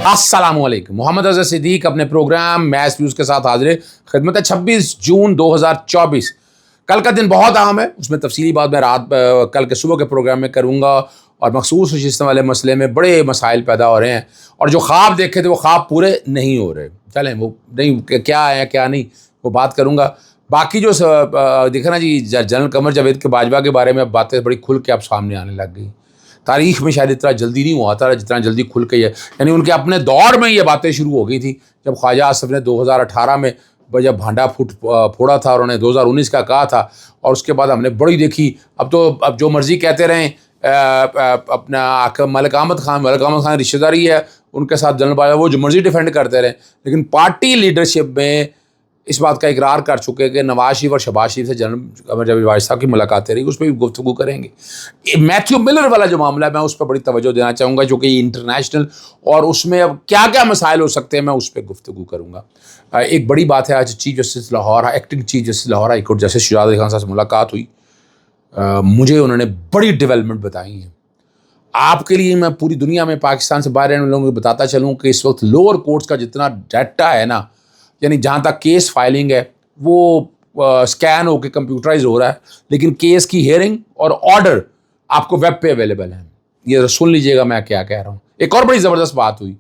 السلام علیکم. محمد اظہر صدیق اپنے پروگرام میچ ویوز کے ساتھ حاضر خدمت ہے. 26 جون 2024 کل کا دن بہت اہم ہے. اس میں تفصیلی بات میں کل کے صبح کے پروگرام میں کروں گا. اور مخصوص نشستوں والے مسئلے میں بڑے مسائل پیدا ہو رہے ہیں اور جو خواب دیکھے تھے وہ خواب پورے نہیں ہو رہے. چلیں وہ نہیں کیا ہے کیا نہیں وہ بات کروں گا. باقی جو دیکھا نا جی جنرل قمر جاوید کے باجوہ کے بارے میں باتیں بڑی کھل کے اب سامنے آنے لگ گئی. تاریخ میں شاید اتنا جلدی نہیں ہوا تھا جتنا جلدی کھل کے یعنی ان کے اپنے دور میں یہ باتیں شروع ہو گئی تھی جب خواجہ آصف نے 2018 میں جب بھانڈا پھوڑا تھا اور انہوں نے 2019 کا کہا تھا. اور اس کے بعد ہم نے بڑی دیکھی. اب جو مرضی کہتے رہیں اپنا ملک احمد خان رشتہ داری ہے ان کے ساتھ جنرل باجوہ وہ جو مرضی ڈیفینڈ کرتے رہیں. لیکن پارٹی لیڈرشپ میں اس بات کا اقرار کر چکے کہ نواز شریف اور شہباز شریف سے جنرل قمر جاوید باجوہ صاحب کی ملاقاتیں رہی. اس پہ بھی گفتگو کریں گے. میتھیو ملر والا جو معاملہ ہے میں اس پہ بڑی توجہ دینا چاہوں گا جو کہ انٹرنیشنل اور اس میں اب کیا کیا مسائل ہو سکتے ہیں میں اس پہ گفتگو کروں گا. ایک بڑی بات ہے آج chief justice Lahore acting chief justice Lahore high court justice Shujaat Ali Khan صاحب سے ملاقات ہوئی. مجھے انہوں نے بڑی ڈیولپمنٹ بتائی ہیں. آپ کے لیے میں پوری دنیا میں پاکستان سے باہر رہنے لوگوں کو بتاتا چلوں کہ اس وقت لوور کورٹس کا جتنا ڈیٹا ہے نا یعنی جہاں تک کیس فائلنگ ہے وہ اسکین ہو کے کمپیوٹرائز ہو رہا ہے. لیکن کیس کی ہیئرنگ اور آرڈر آپ کو ویب پہ اویلیبل ہیں. یہ سن لیجئے گا میں کیا کہہ رہا ہوں. ایک اور بڑی زبردست بات ہوئی.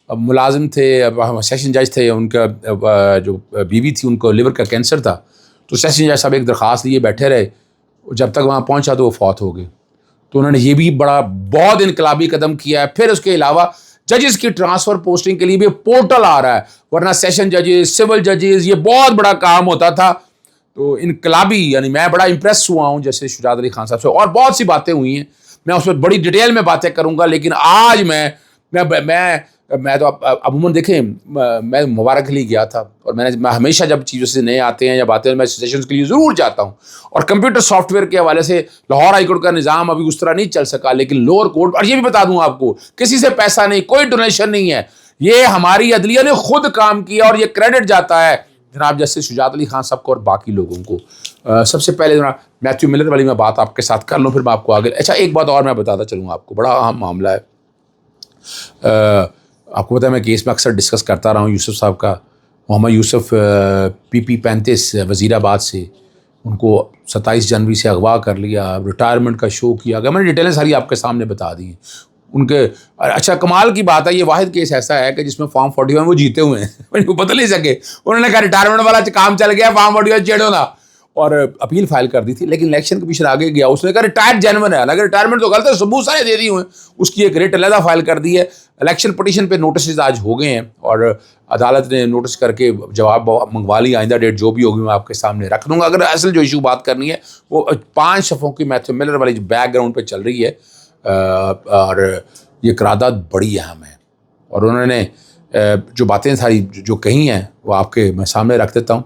ملازم تھے سیشن جج تھے ان کا جو بیوی تھی ان کو لیور کا کینسر تھا تو سیشن جج صاحب ایک درخواست لیے بیٹھے رہے. جب تک وہاں پہنچا تو وہ فوت ہو گئے. تو انہوں نے یہ بھی بہت انقلابی قدم کیا ہے. پھر اس کے علاوہ ججز کی ٹرانسفر پوسٹنگ کے لیے بھی پورٹل آ رہا ہے ورنہ سیشن ججز سول ججز یہ بہت بڑا کام ہوتا تھا. تو انقلابی یعنی میں بڑا امپریس ہوا ہوں جیسے شجاعت علی خان صاحب سے. اور بہت سی باتیں ہوئی ہیں میں اس میں بڑی ڈیٹیل میں باتیں کروں گا. لیکن آج میں تو عموماً دیکھیں میں مبارک کے لیے گیا تھا اور میں ہمیشہ جب چیزوں سے نئے آتے ہیں یا آتے ہیں میں سیشنز کے لیے ضرور جاتا ہوں. اور کمپیوٹر سافٹ ویئر کے حوالے سے لاہور ہائی کورٹ کا نظام ابھی اس طرح نہیں چل سکا. لیکن لوور کورٹ اور یہ بھی بتا دوں آپ کو کسی سے پیسہ نہیں کوئی ڈونیشن نہیں ہے. یہ ہماری عدلیہ نے خود کام کیا اور یہ کریڈٹ جاتا ہے جناب جسٹس شجاعت علی خان صاحب کو اور باقی لوگوں کو. سب سے پہلے جناب میتھیو ملر والی میں بات آپ کے ساتھ کر لوں پھر میں آپ کو آگے. اچھا ایک بات اور میں بتاتا چلوں آپ کو بڑا اہم معاملہ ہے. آپ کو پتہ ہے میں کیس میں اکثر ڈسکس کرتا رہا ہوں یوسف صاحب کا. محمد یوسف PP35 وزیر آباد سے ان کو 27 جنوری سے اغوا کر لیا. ریٹائرمنٹ کا شو کیا گیا. میں نے ڈیٹیلیں ساری آپ کے سامنے بتا دی ہیں ان کے. اچھا کمال کی بات ہے یہ واحد کیس ایسا ہے کہ جس میں فارم 41 وہ جیتے ہوئے ہیں. مجھے کو بدل نہیں سکے. انہوں نے کہا ریٹائرمنٹ والا کام چل گیا فارم 41 چیڑو نا اور اپیل فائل کر دی تھی. لیکن الیکشن کمیشن آگے گیا اس نے کہا ریٹائرڈ جینون ہے. حالانکہ ریٹائرمنٹ تو غلط ہے ثبوت سارے دے دی ہوئے ہیں. اس کی ایک ریٹ علیحدہ فائل کر دی ہے. الیکشن پٹیشن پہ نوٹسز آج ہو گئے ہیں اور عدالت نے نوٹس کر کے جواب منگوا لی. آئندہ ڈیٹ جو بھی ہوگی میں آپ کے سامنے رکھ دوں گا. اگر اصل جو ایشو بات کرنی ہے وہ 5 صفحوں کی میتھیو ملر والی جو بیک گراؤنڈ پہ چل رہی ہے اور یہ قرارداد بڑی اہم ہے. اور انہوں نے جو باتیں ساری جو کہی ہیں وہ آپ کے میں سامنے رکھ دیتا ہوں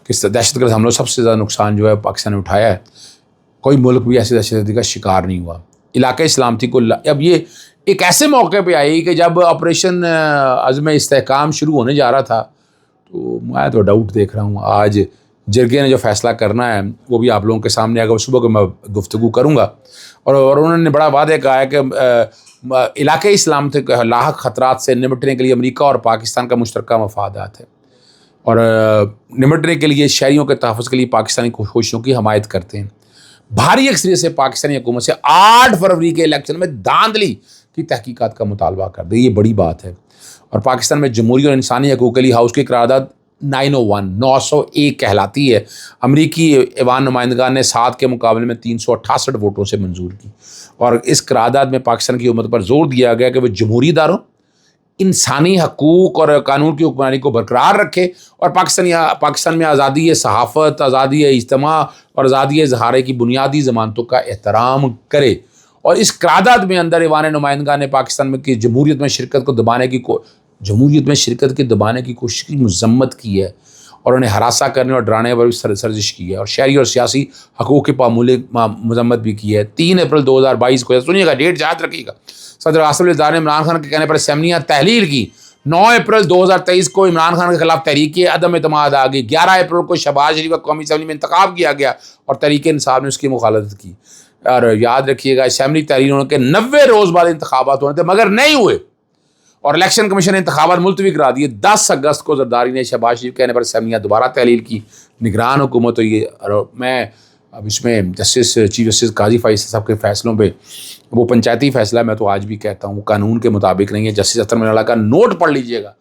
کہ دہشت گرد حملوں سب سے زیادہ نقصان جو ہے پاکستان نے اٹھایا ہے. کوئی ملک بھی ایسے دہشت گردی کا شکار نہیں ہوا. علاقۂ سلامتی کو اب یہ ایک ایسے موقع پہ آئی کہ جب آپریشن عزم استحکام شروع ہونے جا رہا تھا تو میں تو ڈاؤٹ دیکھ رہا ہوں. آج جرگے نے جو فیصلہ کرنا ہے وہ بھی آپ لوگوں کے سامنے آگے صبح کو میں گفتگو کروں گا. اور انہوں نے بڑا واضح کہا ہے کہ علاقۂ سلامتی کے لاحق خطرات سے نمٹنے کے لیے امریکہ اور پاکستان کا مشترکہ مفادات ہے اور نمٹنے کے لیے شہریوں کے تحفظ کے لیے پاکستانی کوششوں کی حمایت کرتے ہیں. بھاری اکثریت سے پاکستانی حکومت سے 8 فروری کے الیکشن میں دھاندلی کی تحقیقات کا مطالبہ کر دے. یہ بڑی بات ہے. اور پاکستان میں جمہوری اور انسانی حقوق کے لیے ہاؤس کی قرارداد 901 کہلاتی ہے. امریکی ایوان نمائندگان نے 7 کے مقابلے میں 368 ووٹوں سے منظور کی. اور اس قرارداد میں پاکستان کی حکومت پر زور دیا گیا کہ وہ جمہوری اداروں انسانی حقوق اور قانون کی حکمرانی کو برقرار رکھے اور پاکستان میں آزادی صحافت آزادی اجتماع اور آزادی اظہار کی بنیادی ضمانتوں کا احترام کرے. اور اس قرارداد میں اندر ایوان نمائندگان نے پاکستان میں کی جمہوریت میں شرکت کے دبانے کی کوشش کی مذمت کی ہے اور انہیں ہراساں کرنے اور ڈرانے پر بھی سرزش کی ہے اور شہری اور سیاسی حقوق کی معمولی مذمت بھی کی ہے. 3 اپریل 2022 کو سنیے گا ڈیٹ یاد رکھیے گا صدر آصف علی زرداری نے عمران خان کے کہنے پر اسمبلیاں تحلیل کی. 9 اپریل 2023 کو عمران خان کے خلاف تحریک عدم اعتماد آ گئی. 11 اپریل کو شہباز شریف کا قومی اسمبلی میں انتخاب کیا گیا اور تحریک انصاف نے اس کی مخالفت کی. اور یاد رکھیے گا اسمبلی تحریروں کے 90 روز بعد انتخابات ہونے تھے مگر نہیں ہوئے اور الیکشن کمیشن نے انتخابات ملتوی کرا دیے. 10 اگست کو زرداری نے شہباز شریف کہنے پر اسمبلیاں دوبارہ تحلیل کی. نگران حکومت ہوئی ہے. اور میں اب اس میں چیف جسٹس قاضی فائز صاحب کے فیصلوں پہ, وہ پنچایتی فیصلہ میں تو آج بھی کہتا ہوں وہ قانون کے مطابق نہیں ہے. جسٹس اطہر من اللہ کا نوٹ پڑھ لیجئے گا.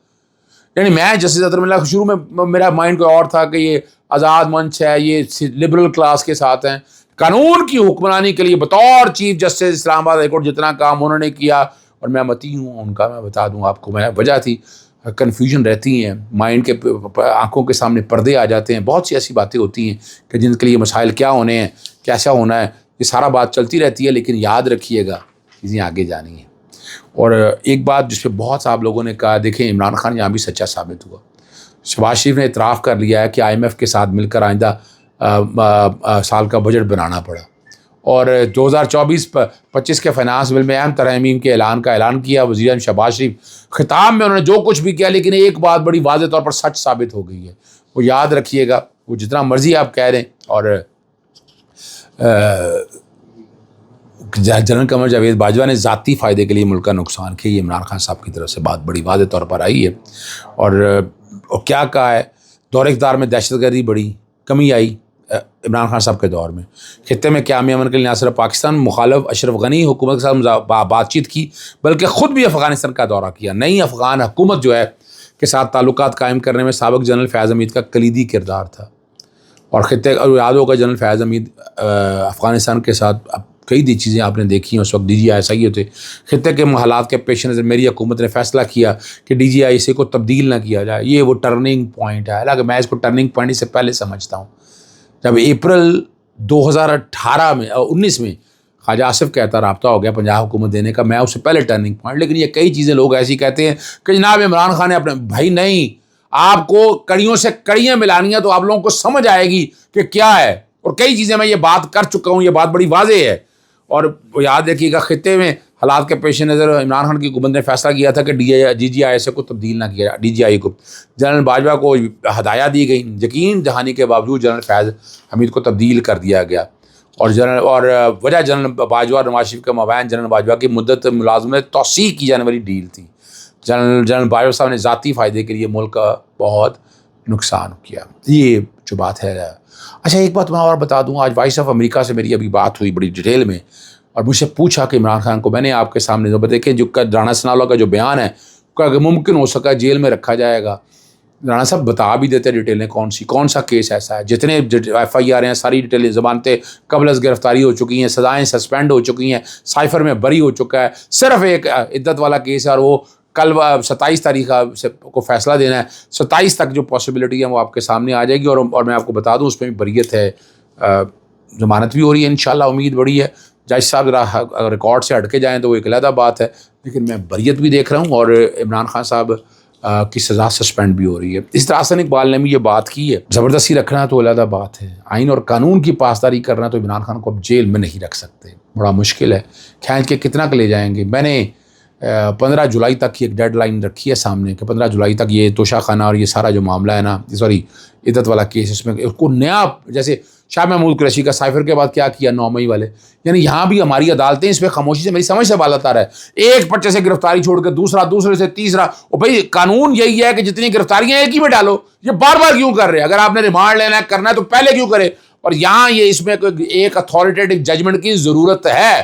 یعنی میں جسٹس اطہر من اللہ شروع میں میرا مائنڈ کوئی اور تھا کہ یہ آزاد منچ ہے, یہ لبرل کلاس کے ساتھ ہیں. قانون کی حکمرانی کے لیے بطور چیف جسٹس اسلام آباد ہائی کورٹ جتنا کام انہوں نے کیا, اور میں متی ہوں ان کا, میں بتا دوں آپ کو, میں وجہ تھی کنفیوژن رہتی ہیں, مائنڈ کے آنکھوں کے سامنے پردے آ جاتے ہیں, بہت سی ایسی باتیں ہوتی ہیں کہ جن کے لیے مسائل کیا ہونے ہیں, کیسا ہونا ہے, یہ سارا بات چلتی رہتی ہے. لیکن یاد رکھیے گا چیزیں آگے جانی ہیں. اور ایک بات جس پہ بہت سے آپ لوگوں نے کہا, دیکھیں عمران خان یہاں بھی سچا ثابت ہوا. شہباز شریف نے اعتراف کر لیا ہے کہ IMF کے ساتھ مل کر آئندہ سال کا بجٹ بنانا پڑا, اور 2024-25 کے فائنانس بل میں اہم ترامیم کے اعلان کیا وزیر اعظم شہباز شریف. خطاب میں انہوں نے جو کچھ بھی کیا, لیکن ایک بات بڑی واضح طور پر سچ ثابت ہو گئی ہے, وہ یاد رکھیے گا. وہ جتنا مرضی آپ کہہ رہے ہیں, اور جنرل قمر جاوید باجوہ نے ذاتی فائدے کے لیے ملک کا نقصان کیا, یہ عمران خان صاحب کی طرف سے بات بڑی واضح طور پر آئی ہے. اور کیا کہا ہے, دور اقتدار میں دہشت گردی بڑی کمی آئی عمران خان صاحب کے دور میں. خطے میں قیامی امن کے لیے نہ صرف پاکستان مخالف اشرف غنی حکومت کے ساتھ بات چیت کی, بلکہ خود بھی افغانستان کا دورہ کیا. نئی افغان حکومت جو ہے کے ساتھ تعلقات قائم کرنے میں سابق جنرل فیاض حمید کا کلیدی کردار تھا. اور خطے یاد ہوگا جنرل فیاض حمید افغانستان کے ساتھ کئی چیزیں آپ نے دیکھی ہیں, اس وقت DGI ہوتے. خطے کے حالات کے پیش نظر میری حکومت نے فیصلہ کیا کہ DGI کو تبدیل نہ کیا جائے. یہ وہ ٹرننگ پوائنٹ ہے. حالانکہ میں اس کو ٹرننگ پوائنٹ اس سے پہلے سمجھتا ہوں. جب اپریل 2019 میں خواجہ آصف کہتا رابطہ ہو گیا پنجاب حکومت دینے کا, میں اس سے پہلے ٹرننگ پوائنٹ. لیکن یہ کئی چیزیں لوگ ایسی کہتے ہیں کہ جناب عمران خان نے اپنے بھائی نہیں, آپ کو کڑیوں سے کڑیاں ملانی ہیں تو آپ لوگوں کو سمجھ آئے گی کہ کیا ہے. اور کئی چیزیں میں یہ بات کر چکا ہوں, یہ بات بڑی واضح ہے. اور یاد رکھیے گا خطے میں حالات کے پیش نظر عمران خان کی حکومت نے فیصلہ کیا تھا کہ DGI کو تبدیل نہ کیا. DGI کو جنرل باجوہ کو ہدایت دی گئی. یقین دہانی کے باوجود جنرل فیاض حمید کو تبدیل کر دیا گیا. اور وجہ جنرل باجوہ اور نواز شریف کے مابین جنرل باجوہ کی مدت ملازمت توسیع کی جانے والی ڈیل تھی. جنرل باجوہ صاحب نے ذاتی فائدے کے لیے ملک کا بہت نقصان کیا. یہ جو بات ہے. اچھا ایک بات میں اور بتا دوں, آج وائس آف امریکہ سے میری ابھی بات ہوئی بڑی ڈیٹیل میں, اور مجھ سے پوچھا کہ عمران خان کو, میں نے آپ کے سامنے جو دیکھیں جو رانا ثناءاللہ کا جو بیان ہے کہ اگر ممکن ہو سکا جیل میں رکھا جائے گا. رانا صاحب بتا بھی دیتے ڈیٹیلیں کون سا کیس ایسا ہے. جتنے FIR ہیں ساری ڈیٹیلیں ضمانتیں قبل از گرفتاری ہو چکی ہیں, سزائیں سسپینڈ ہو چکی ہیں, سائفر میں بری ہو چکا ہے. صرف ایک عدت والا کیس ہے, اور وہ کل 27 تاریخ کو فیصلہ دینا ہے. 27 تک جو پاسبلٹی ہے وہ آپ کے سامنے آ جائے گی. اور میں آپ کو بتا دوں اس میں بھی بریت ہے, ضمانت بھی ہو رہی ہے انشاءاللہ, امید بڑی ہے. جج صاحب ذرا ریکارڈ سے ہٹ کے جائیں تو وہ ایک علیحدہ بات ہے, لیکن میں بریت بھی دیکھ رہا ہوں, اور عمران خان صاحب کی سزا سسپینڈ بھی ہو رہی ہے. اس طرح حسن اقبال نے بھی یہ بات کی ہے. زبردستی رکھنا تو علیحدہ بات ہے, آئین اور قانون کی پاسداری کرنا تو عمران خان کو اب جیل میں نہیں رکھ سکتے, بڑا مشکل ہے. کھینچ کے کتنا لے جائیں گے. میں نے 15 جولائی تک کی ایک ڈیڈ لائن رکھی ہے سامنے کہ 15 جولائی تک یہ توشہ خانہ اور یہ سارا جو معاملہ ہے نا, سوری عدت والا کیس, اس میں اس کو نیا, جیسے شاہ محمود قریشی کا سائفر کے بعد کیا 9 مئی والے, یعنی یہاں بھی ہماری عدالتیں اس پہ خاموشی سے, میری سمجھ سے بالات آ رہا ہے. ایک پرچے سے گرفتاری چھوڑ کے دوسرے سے تیسرا. اور بھائی قانون یہی ہے کہ جتنی گرفتاریاں ایک ہی میں ڈالو, یہ بار بار کیوں کر رہے ہیں؟ اگر آپ نے ریمانڈ لینا ہے کرنا ہے تو پہلے کیوں کرے. اور یہاں یہ اس میں ایک اتھارٹیٹیو ججمنٹ کی ضرورت ہے.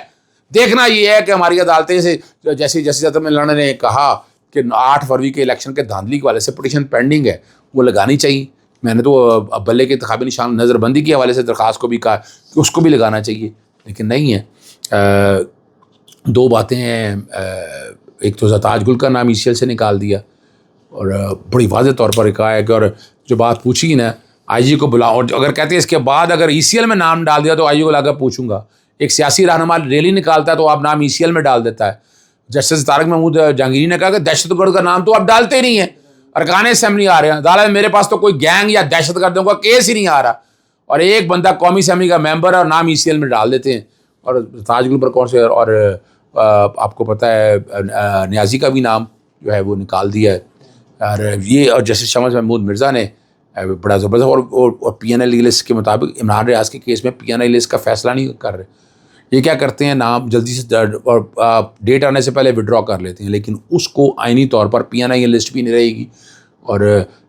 دیکھنا یہ ہے کہ ہماری عدالتیں سے, جیسے جسٹس اطہر من اللہ نے کہا کہ 8 فروری کے الیکشن کے دھاندلی کے والے سے پٹیشن پینڈنگ ہے, وہ لگانی چاہیے. میں نے تو بلے کے انتخابی نشان نظر بندی کے حوالے سے درخواست کو بھی کہا کہ اس کو بھی لگانا چاہیے, لیکن نہیں ہے. 2 باتیں ہیں, ایک تو تاج گل کا نام ECL سے نکال دیا, اور بڑی واضح طور پر کہا ہے کہ, اور جو بات پوچھی نا IG کو بلاؤ, اور اگر کہتے ہیں اس کے بعد اگر ECL میں نام ڈال دیا تو IG کو لا کر پوچھوں گا. ایک سیاسی رہنما ریلی نکالتا ہے تو آپ نام ECL میں ڈال دیتا ہے. جسٹس طارق محمود جہانگیری نے کہا کہ دہشت گرد کا نام تو آپ ڈالتے ہی نہیں ہیں, ارکان اسمبلی آ رہے ہیں. عدالت میرے پاس تو کوئی گینگ یا دہشت گردوں کا کیس ہی نہیں آ رہا, اور ایک بندہ قومی اسمبلی کا ممبر ہے اور نام ECL میں ڈال دیتے ہیں. اور تاج گل پر کون سے, اور آپ کو پتہ ہے نیازی کا بھی نام جو ہے وہ نکال دیا ہے. اور یہ, اور جسٹس شمس محمود مرزا نے بڑا زبردست, اور PNL لسٹ کے مطابق عمران ریاض کے کیس میں PNL لسٹ کا فیصلہ نہیں کر رہے. یہ کیا کرتے ہیں، نام جلدی سے ڈیٹ آنے سے پہلے وڈرا کر لیتے ہیں، لیکن اس کو آئینی طور پر PNI لسٹ بھی نہیں رہے گی. اور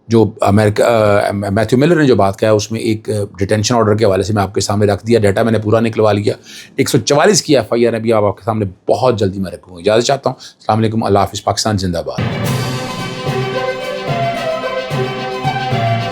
جو میتھیو ملر نے جو بات کہا ہے اس میں ایک ڈیٹینشن آرڈر کے حوالے سے میں آپ کے سامنے رکھ دیا، ڈیٹا میں نے پورا نکلوا لیا. 144 کی FIR ابھی آپ کے سامنے بہت جلدی میں رکھوں گا. اجازت چاہتا ہوں. السلام علیکم. اللہ حافظ. پاکستان زندہ باد.